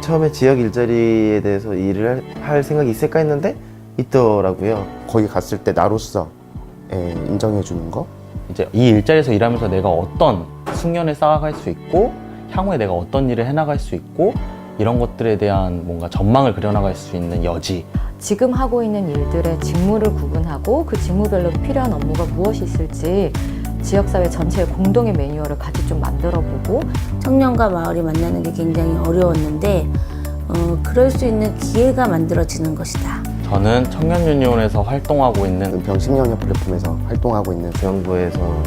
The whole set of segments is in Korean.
처음에 지역 일자리에 대해서 일을 할 생각이 있을까 했는데 있더라고요. 거기 갔을 때 나로서 인정해 주는 거. 이제 이 일자리에서 일하면서 내가 어떤 숙련을 쌓아갈 수 있고 향후에 내가 어떤 일을 해나갈 수 있고 이런 것들에 대한 뭔가 전망을 그려나갈 수 있는 여지. 지금 하고 있는 일들의 직무를 구분하고 그 직무별로 필요한 업무가 무엇이 있을지 지역사회 전체의 공동의 매뉴얼을 같이 좀 만들어보고 청년과 마을이 만나는 게 굉장히 어려웠는데 그럴 수 있는 기회가 만들어지는 것이다. 저는 청년유니온에서 활동하고 있는 은평 식량협 플랫폼에서 활동하고 있는 중앙부에서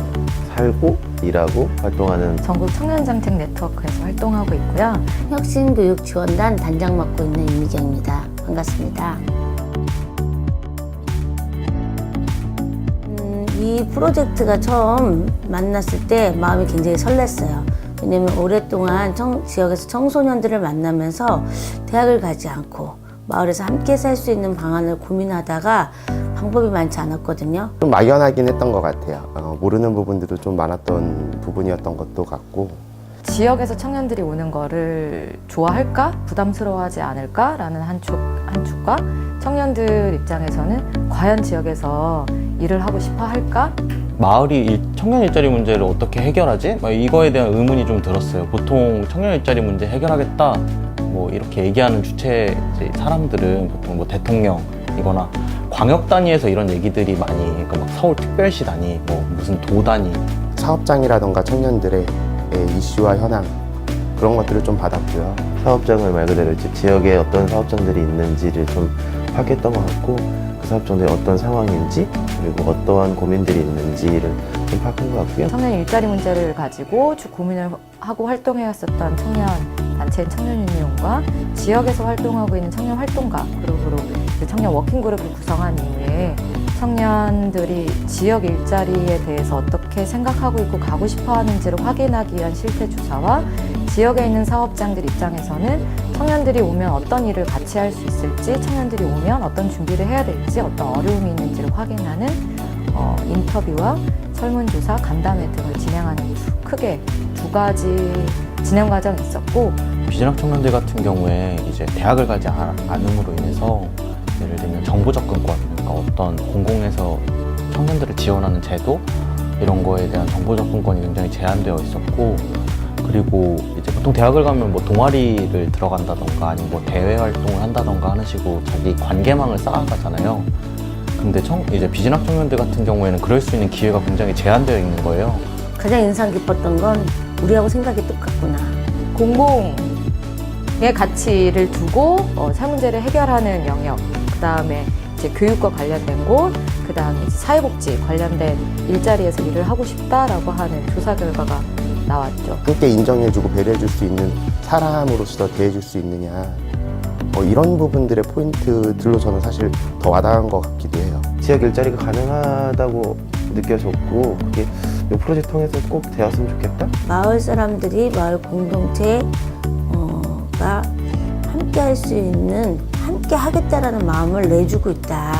살고 일하고 활동하는 전국 청년정책 네트워크에서 활동하고 있고요. 혁신교육지원단 단장 맡고 있는 이미경입니다. 반갑습니다. 이 프로젝트가 처음 만났을 때 마음이 굉장히 설렜어요. 왜냐면 오랫동안 지역에서 청소년들을 만나면서 대학을 가지 않고 마을에서 함께 살 수 있는 방안을 고민하다가 방법이 많지 않았거든요. 좀 막연하긴 했던 것 같아요. 모르는 부분들도 좀 많았던 부분이었던 것도 같고. 지역에서 청년들이 오는 거를 좋아할까? 부담스러워하지 않을까라는 한 축과 청년들 입장에서는 과연 지역에서 일을 하고 싶어 할까? 마을이 청년 일자리 문제를 어떻게 해결하지? 이거에 대한 의문이 좀 들었어요. 보통 청년 일자리 문제 해결하겠다 뭐 이렇게 얘기하는 주체 사람들은 보통 뭐 대통령이거나 광역 단위에서 이런 얘기들이 많이, 그러니까 막 서울 특별시 단위, 뭐 무슨 도 단위. 사업장이라던가 청년들의 이슈와 현황 그런 것들을 좀 받았고요. 사업장을 말 그대로 지역에 어떤 사업장들이 있는지를 좀 파악했던 것 같고 그 사업장들이 어떤 상황인지 그리고 어떠한 고민들이 있는지를 좀 파악한 것 같고요. 청년 일자리 문제를 가지고 쭉 고민을 하고 활동해왔었던 청년 단체인 청년유니온과 지역에서 활동하고 있는 청년 활동가 그룹으로 청년 워킹그룹을 구성한 이후에 청년들이 지역 일자리에 대해서 어떻게 생각하고 있고 가고 싶어 하는지를 확인하기 위한 실태 조사와 지역에 있는 사업장들 입장에서는 청년들이 오면 어떤 일을 같이 할 수 있을지, 청년들이 오면 어떤 준비를 해야 될지, 어떤 어려움이 있는지를 확인하는 인터뷰와 설문조사, 간담회 등을 진행하는 크게 두 가지 진행 과정이 있었고, 비진학 청년들 같은 경우에 이제 대학을 가지 않음으로 인해서 예를 들면 정보 접근권, 그러니까 어떤 공공에서 청년들을 지원하는 제도 이런 거에 대한 정보 접근권이 굉장히 제한되어 있었고, 그리고 이제 보통 대학을 가면 뭐 동아리를 들어간다던가 아니면 뭐 대외 활동을 한다던가 하는 식으로 자기 관계망을 쌓아가잖아요. 근데 이제 비진학 청년들 같은 경우에는 그럴 수 있는 기회가 굉장히 제한되어 있는 거예요. 가장 인상 깊었던 건 우리하고 생각이 똑같구나. 공공의 가치를 두고 살 문제를 해결하는 영역, 그 다음에 이제 교육과 관련된 곳, 그 다음에 사회복지 관련된 일자리에서 일을 하고 싶다라고 하는 조사 결과가 나왔죠. 함께 인정해주고 배려해줄 수 있는 사람으로서 대해줄 수 있느냐 이런 부분들의 포인트들로 저는 사실 더 와닿은 것 같기도 해요. 지역 일자리가 가능하다고 느껴졌고 그게 이 프로젝트 통해서 꼭 되었으면 좋겠다. 마을 사람들이 마을 공동체가 함께 할 수 있는, 함께 하겠다라는 마음을 내주고 있다.